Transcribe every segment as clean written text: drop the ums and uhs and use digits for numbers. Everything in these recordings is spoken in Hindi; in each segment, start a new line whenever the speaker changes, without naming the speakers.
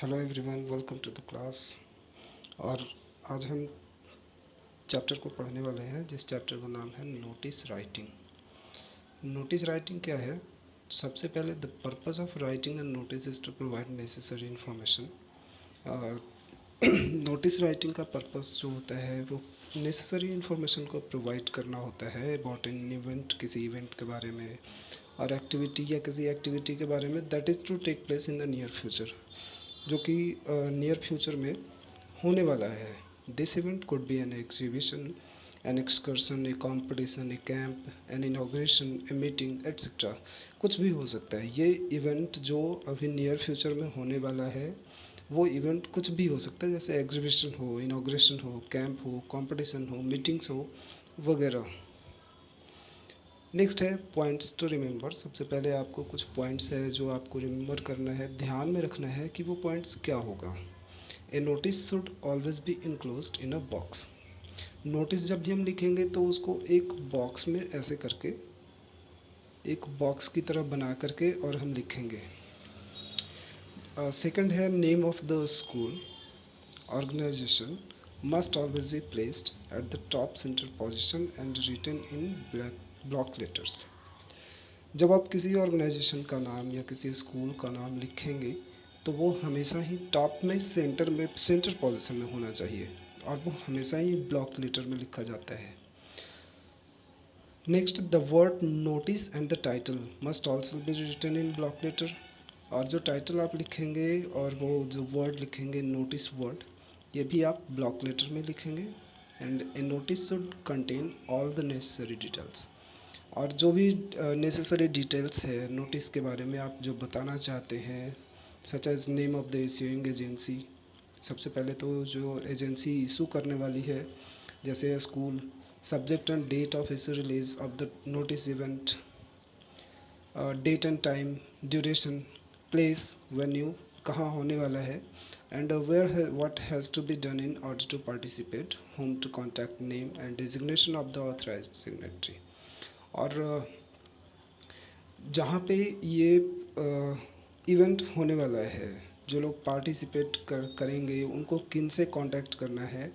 Hello everyone, welcome to the class. और आज हम चैप्टर को पढ़ने वाले हैं जिस चैप्टर का नाम है नोटिस राइटिंग। नोटिस राइटिंग क्या है? सबसे पहले the purpose of writing and notice is to provide necessary information. Notice writing का पर्पस जो होता है वो नेसेसरी इन्फॉर्मेशन को प्रोवाइड करना होता है अबाउट एन इवेंट, किसी इवेंट के बारे में और एक्टिविटी या किसी एक्टिविटी के बारे में that is to take place in the near future, जो कि नियर फ्यूचर में होने वाला है। This event could be an exhibition, an excursion, a competition, a camp, an inauguration, a meeting etcetera. कुछ भी हो सकता है। ये इवेंट जो अभी नियर फ्यूचर में होने वाला है वो इवेंट कुछ भी हो सकता है, जैसे एग्जीबिशन हो, इनाग्रेशन हो, कैंप हो, कॉम्पिटिशन हो, मीटिंग्स हो वगैरह। नेक्स्ट है पॉइंट्स टू रिमेंबर। सबसे पहले आपको कुछ पॉइंट्स है जो आपको रिमेंबर करना है, ध्यान में रखना है कि वो पॉइंट्स क्या होगा। A notice should always be enclosed in a box. Notice जब भी हम लिखेंगे तो उसको एक बॉक्स में ऐसे करके, एक बॉक्स की तरह बना करके और हम लिखेंगे। सेकंड है name of the school organization must always be placed at the top center position and written in block letters। जब आप किसी ऑर्गेनाइजेशन का नाम या किसी स्कूल का नाम लिखेंगे तो वो हमेशा ही टॉप में, सेंटर पोजीशन में होना चाहिए और वो हमेशा ही ब्लॉक लेटर में लिखा जाता है। Next, the word notice and the title must also be written in block letter. और जो टाइटल आप लिखेंगे और वो जो वर्ड लिखेंगे नोटिस वर्ड, ये भी आप ब्लॉक लेटर में लिखेंगे। And A notice should contain all the necessary details. और जो भी नेसेसरी डिटेल्स है नोटिस के बारे में आप जो बताना चाहते हैं, such as name of the issuing agency. सबसे पहले तो जो एजेंसी इशू करने वाली है, जैसे school, subject and date of issue release of the notice event, date and time, duration, place, venue, कहाँ होने वाला है, and where what has to be done in order to participate, whom to contact, name and designation of the authorized signatory. और जहाँ पे ये इवेंट होने वाला है, जो लोग पार्टिसिपेट करेंगे उनको किन से कांटेक्ट करना है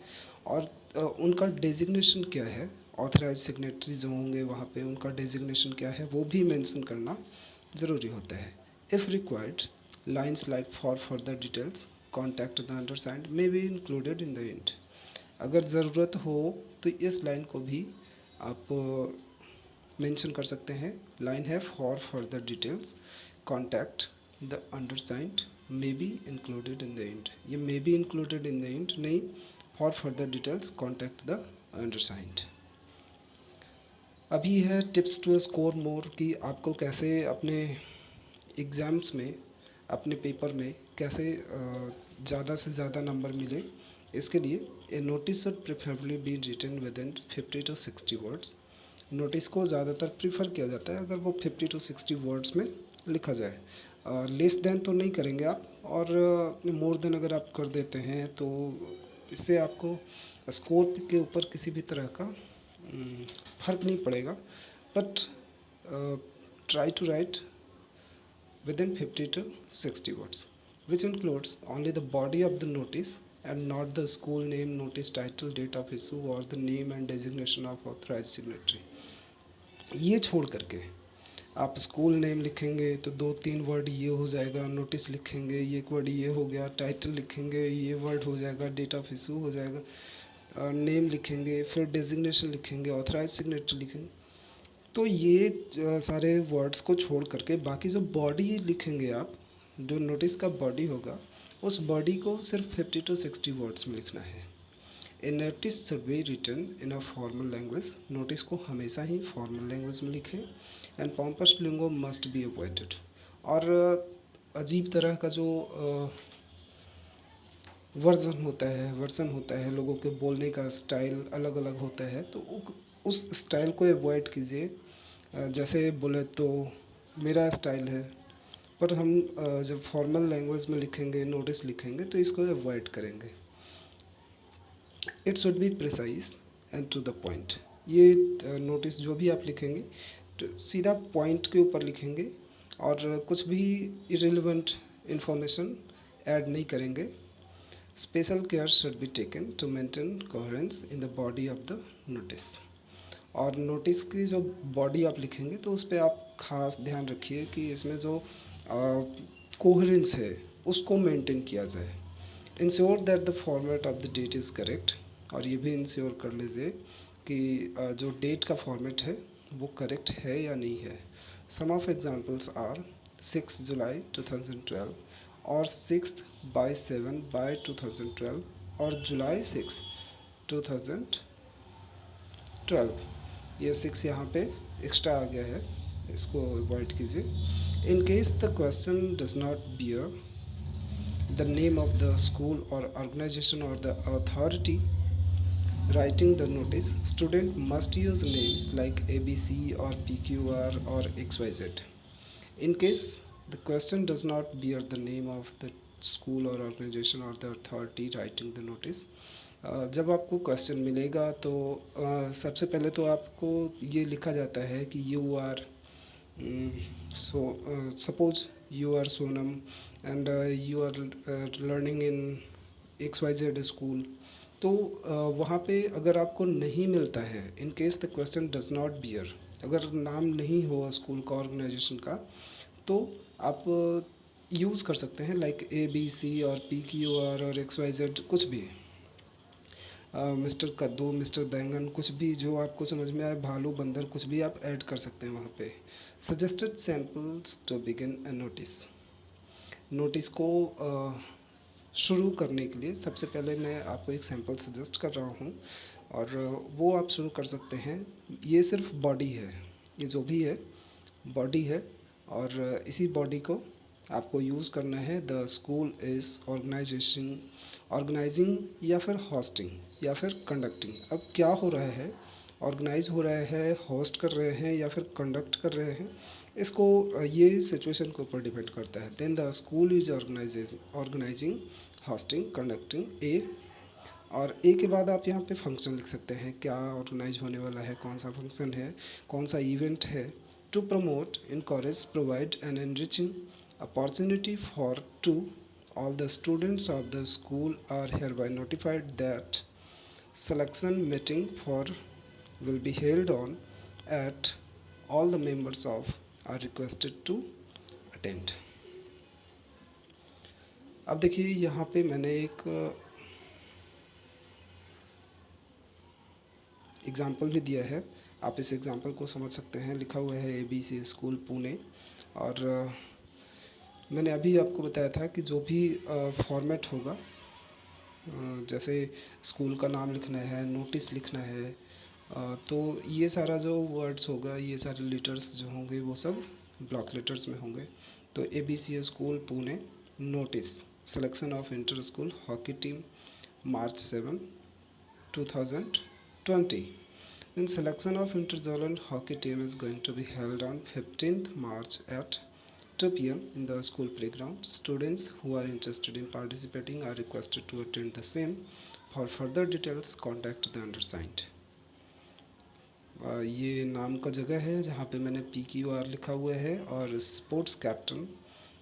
और उनका डेजिग्नेशन क्या है, ऑथराइज सिग्नेटरी जो होंगे वहाँ पे उनका डेजिग्नेशन क्या है वो भी मेंशन करना ज़रूरी होता है। If required, lines like for further details contact the undersigned may be included in the end. अगर ज़रूरत हो तो इस लाइन को भी आप मेंशन कर सकते हैं। लाइन है for further details contact the undersigned may be included in the end. ये may be included in the end नहीं, for further details contact the undersigned. अभी है टिप्स टू स्कोर मोर, कि आपको कैसे अपने एग्ज़ाम्स में, अपने पेपर में कैसे ज़्यादा से ज़्यादा नंबर मिले। इसके लिए a notice should preferably be written within 50 to 60 words. Notice को ज़्यादातर प्रीफर किया जाता है अगर वो 50 to 60 वर्ड्स में लिखा जाए। लेस देन तो नहीं करेंगे आप, और मोर देन अगर आप कर देते हैं तो इससे आपको स्कोर के ऊपर किसी भी तरह का फ़र्क नहीं पड़ेगा। But try to write within 50 to 60 words, which includes only the body of the notice and not the school name, notice title, date of issue or the name and designation of authorized signatory। ये छोड़ करके आप स्कूल नेम लिखेंगे तो 2-3 वर्ड ये हो जाएगा, नोटिस लिखेंगे ये एक वर्ड ये हो गया, टाइटल लिखेंगे ये वर्ड हो जाएगा, डेट ऑफ इशू हो जाएगा, नेम लिखेंगे, फिर डेजिग्नेशन लिखेंगे, ऑथराइज सिग्नेचर लिखेंगे। तो ये सारे वर्ड्स को छोड़ करके बाकी जो बॉडी लिखेंगे आप, जो नोटिस का बॉडी होगा उस बॉडी को सिर्फ 50 to 60 वर्ड्स में लिखना है। A notice should be written in a formal language. Notice को हमेशा ही फॉर्मल लैंग्वेज में लिखें। And pompous lingo must be avoided. और अजीब तरह का जो वर्जन होता है, लोगों के बोलने का स्टाइल अलग अलग होता है, तो उस स्टाइल को अवॉइड कीजिए। जैसे बोले तो मेरा स्टाइल है, पर हम जब फॉर्मल लैंग्वेज में लिखेंगे, नोटिस लिखेंगे तो इसको अवॉइड करेंगे। It should be precise and to the point. ये नोटिस जो भी आप लिखेंगे तो सीधा पॉइंट के ऊपर लिखेंगे और कुछ भी इरेलीवेंट इन्फॉर्मेशन ऐड नहीं करेंगे। Special care should be taken to maintain coherence in the body of the notice. और नोटिस की जो बॉडी आप लिखेंगे तो उस पर आप खास ध्यान रखिए कि इसमें जो कोहेरेंस है उसको मेंटेन किया जाए। Ensure that the format of the that is correct. और ये भी इंश्योर कर लीजिए कि जो डेट का फॉर्मेट है वो करेक्ट है या नहीं है। सम ऑफ एग्जांपल्स आर 6 जुलाई 2012 और 6/7/2012 और जुलाई 6 2012। ये 6 यहाँ पे एक्स्ट्रा आ गया है, इसको अवॉइड कीजिए। इन case the question does not bear the name of the school or organization or the authority writing the notice, student must use names like ABC or PQR or XYZ. In case the question does not bear the name of the school or organization or the authority writing the notice, जब आपको क्वेश्चन मिलेगा तो सबसे पहले तो आपको ये लिखा जाता है कि you are suppose you are Sonam and you are learning in XYZ school, तो वहाँ पे अगर आपको नहीं मिलता है, इन case the question does not bear, अगर नाम नहीं हो स्कूल का ऑर्गेनाइजेशन का, तो आप यूज़ कर सकते हैं लाइक ABC और PQR और XYZ, कुछ भी, मिस्टर कद्दू, मिस्टर बैंगन, कुछ भी जो आपको समझ में आए, भालू बंदर, कुछ भी आप ऐड कर सकते हैं वहाँ पे। Suggested samples to begin a notice. Notice को शुरू करने के लिए सबसे पहले मैं आपको एक सैम्पल सजेस्ट कर रहा हूँ और वो आप शुरू कर सकते हैं। ये सिर्फ बॉडी है, ये जो भी है बॉडी है और इसी बॉडी को आपको यूज़ करना है। द स्कूल इज़ ऑर्गेनाइजिंग या फिर होस्टिंग या फिर कंडक्टिंग। अब क्या हो रहा है, ऑर्गेनाइज हो रहा है, होस्ट कर रहे हैं या फिर कंडक्ट कर रहे हैं, इसको ये सिचुएशन के ऊपर डिपेंड करता है। Then the school is organising, hosting, conducting A. और ए के बाद आप यहाँ पे फंक्शन लिख सकते हैं, क्या ऑर्गेनाइज होने वाला है, कौन सा फंक्शन है, कौन सा इवेंट है। To promote, encourage, provide an enriching opportunity for to all the students of the school are hereby notified that selection meeting for will be held on at all the members of are requested to attend। अब देखिए यहाँ पे मैंने एक एग्ज़ाम्पल भी दिया है, आप इस एग्ज़ाम्पल को समझ सकते हैं। लिखा हुआ है ABC स्कूल पुणे, और मैंने अभी आपको बताया था कि जो भी फॉर्मेट होगा, जैसे स्कूल का नाम लिखना है, नोटिस लिखना है, तो ये सारा जो वर्ड्स होगा, ये सारे लेटर्स जो होंगे वो सब ब्लॉक लेटर्स में होंगे। तो ABC school Pune notice, selection of inter school hockey team March 7, 2020। Then selection of inter-zonal hockey team is going to be held on 15th March at 2 p.m. in the school playground. Students who are interested in participating are requested to attend the same. For further details, contact the undersigned। ये नाम का जगह है जहाँ पे मैंने PQR लिखा हुआ है, और स्पोर्ट्स कैप्टन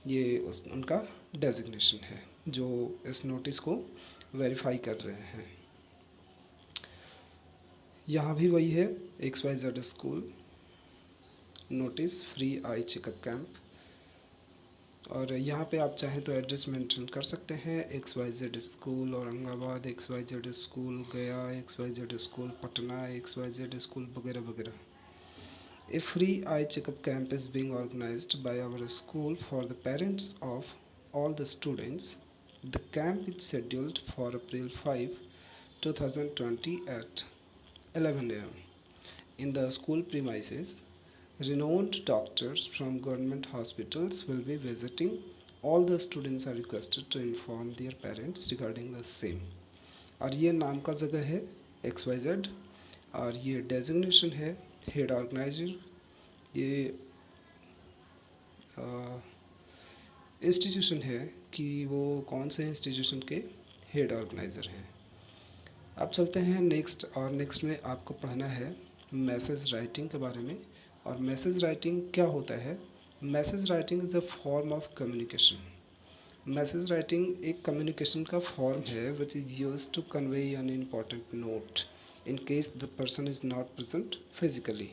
ये उनका डेजिग्नेशन है जो इस नोटिस को वेरीफाई कर रहे हैं। यहाँ भी वही है, XYZ school notice free eye checkup camp, और यहाँ पे आप चाहें तो एड्रेस मेंशन कर सकते हैं, XYZ school Aurangabad, XYZ school गया, XYZ school Patna, XYZ school वगैरह वगैरह। A free eye checkup camp is being organized by our school for the parents of all the students. The camp is scheduled for April 5, 2020 at 11 a.m. In the school premises. Renowned doctors from government hospitals will be visiting. All the students are requested to inform their parents regarding the same। और ये नाम का जगह है XYZ, और ये डेजिग्नेशन है हेड ऑर्गेनाइजर। ये इंस्टीट्यूशन है कि वो कौन से इंस्टीट्यूशन के हेड ऑर्गेनाइज़र हैं। अब चलते हैं नेक्स्ट, और नेक्स्ट में आपको पढ़ना है मैसेज राइटिंग के बारे में। और मैसेज राइटिंग क्या होता है? Message writing is a form of communication. Message writing एक कम्युनिकेशन का फॉर्म है which is used to convey an important note in case the person is not present physically.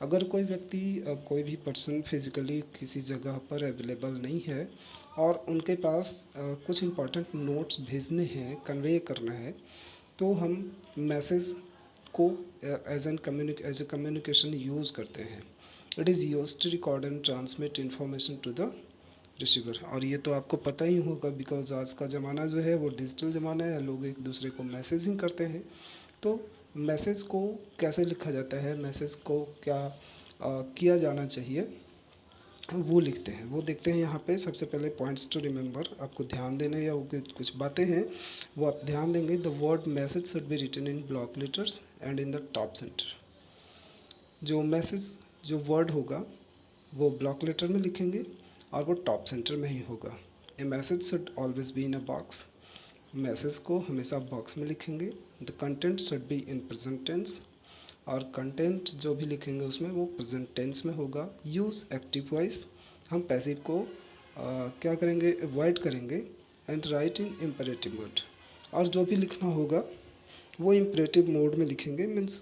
अगर कोई व्यक्ति कोई भी पर्सन फिजिकली किसी जगह पर अवेलेबल नहीं है और उनके पास कुछ इम्पॉर्टेंट नोट्स भेजने हैं, कन्वे करना है, तो हम मैसेज को एज ए कम्युनिकेशन यूज़ करते हैं। It is used to record and transmit information to the receiver. और ये तो आपको पता ही होगा बिकॉज आज का ज़माना जो है वो डिजिटल ज़माना है, लोग एक दूसरे को मैसेज ही करते हैं। तो मैसेज को कैसे लिखा जाता है, मैसेज को क्या किया जाना चाहिए, वो लिखते हैं, वो देखते हैं यहाँ पे। सबसे पहले पॉइंट्स टू रिमेंबर, आपको ध्यान देने या कुछ बातें हैं वो आप ध्यान देंगे। The word message should be written in block letters and in the top centre. जो मैसेज जो वर्ड होगा वो ब्लॉक लेटर में लिखेंगे और वो टॉप सेंटर में ही होगा। A message should always be in a box. Message को हमेशा बॉक्स में लिखेंगे। The content should be in present tense, और कंटेंट जो भी लिखेंगे उसमें वो प्रेजेंट टेंस में होगा। यूज़ एक्टिव वॉइस, हम पैसिव को क्या करेंगे, अवॉइड करेंगे। And write in imperative mode, और जो भी लिखना होगा वो इम्परेटिव मोड में लिखेंगे। मीन्स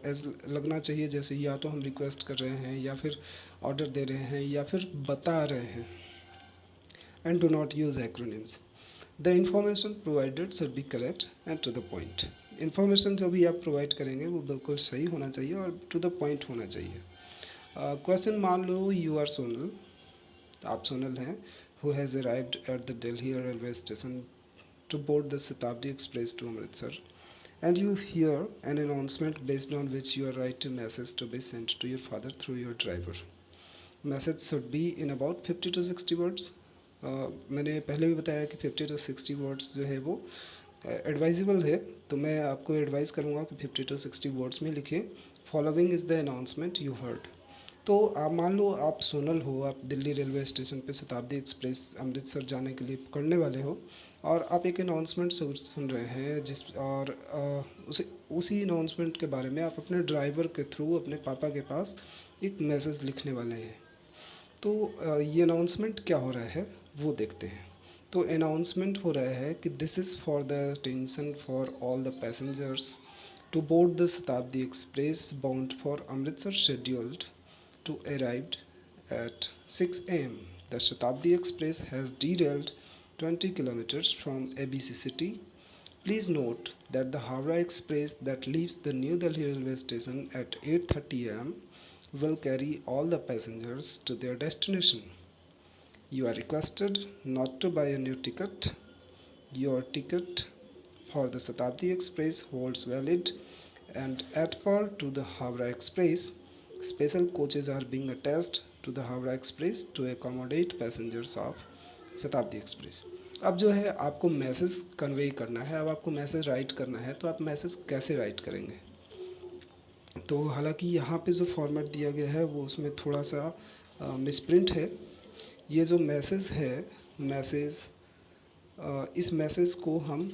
एज लगना चाहिए जैसे या तो हम रिक्वेस्ट कर रहे हैं या फिर ऑर्डर दे रहे हैं या फिर बता रहे हैं। And do not use acronyms. The information provided should be correct and to the point. Information जो भी आप प्रोवाइड करेंगे वो बिल्कुल सही होना चाहिए और टू द पॉइंट होना चाहिए। क्वेश्चन मान लो यू आर सोनल, आप सोनल हैं, who has arrived at the Delhi railway station to board the Shatabdi express to Amritsar, and you hear an announcement based on which you write a message to be sent to your father through your driver. Message should be in about 50 to 60 words. मैंने पहले भी बताया कि 50 to 60 वर्ड्स जो है वो एडवाइजेबल है, तो मैं आपको एडवाइस करूँगा कि 50 to 60 वर्ड्स में लिखें। Following is the announcement you heard. तो आप मान लो आप सोनल हो, आप दिल्ली रेलवे स्टेशन पे शताब्दी एक्सप्रेस अमृतसर जाने के लिए पकड़ने वाले हो और आप एक अनाउंसमेंट सुन रहे हैं जिस और उसी अनाउंसमेंट के बारे में आप अपने ड्राइवर के थ्रू अपने पापा के पास एक मैसेज लिखने वाले हैं। तो ये अनाउंसमेंट क्या हो रहा है वो देखते हैं। तो अनाउंसमेंट हो रहा है कि this is for the attention for all the passengers to board the Shatabdi Express bound for Amritsar scheduled to arrived at 6 a.m. The Shatabdi Express has derailed 20 kilometers from ABC City. Please note that the Howrah Express that leaves the New Delhi railway station at 8:30 a.m. will carry all the passengers to their destination. You are requested not to buy a new ticket. Your ticket for the Shatabdi Express holds valid, and at par to the Howrah Express, special coaches are being attached to the Howrah Express to accommodate passengers of शताब्दी एक्सप्रेस। अब जो है आपको मैसेज कन्वे करना है, अब आपको मैसेज राइट करना है, तो आप मैसेज कैसे राइट करेंगे? तो हालांकि यहाँ पे जो फॉर्मेट दिया गया है वो उसमें थोड़ा सा मिसप्रिंट है। ये जो मैसेज है, मैसेज इस मैसेज को हम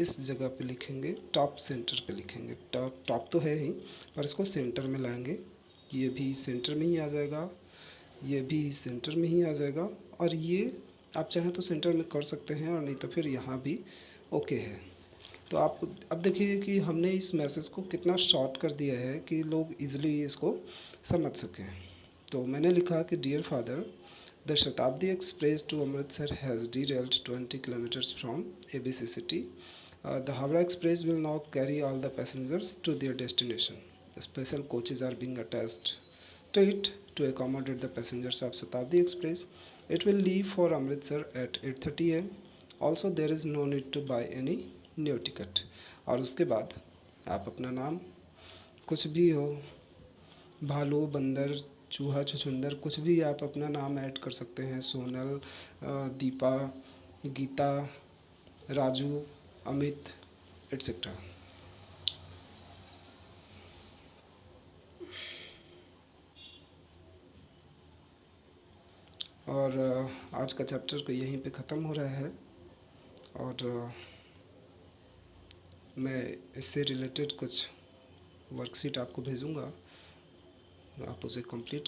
इस जगह पे लिखेंगे, टॉप सेंटर पे लिखेंगे। टॉप तो है ही पर इसको सेंटर में लाएंगे। ये भी सेंटर में ही आ जाएगा, ये भी सेंटर में ही आ जाएगा, और ये आप चाहें तो सेंटर में कर सकते हैं और नहीं तो फिर यहाँ भी ओके है। तो आप अब देखिए कि हमने इस मैसेज को कितना शॉर्ट कर दिया है कि लोग इजीली इसको समझ सकें। तो मैंने लिखा कि dear father, the Shatabdi express to Amritsar has derailed 20 kilometers from ABC City. The Howrah Express will now carry all the passengers to their destination. Special coaches are being attached to it to accommodate the passengers of Shatabdi Express. It will leave for Amritsar at 8:30 a.m. Also, there is no need to buy any new ticket. और उसके बाद आप अपना नाम कुछ भी हो, भालू, बंदर, चूहा, छछूंदर, कुछ भी आप अपना नाम ऐड कर सकते हैं। सोनल, दीपा, गीता, राजू, अमित, एट्सेट्रा। और आज का चैप्टर को यहीं पे ख़त्म हो रहा है, और मैं इससे रिलेटेड कुछ वर्कशीट आपको भेजूँगा, आप उसे कंप्लीट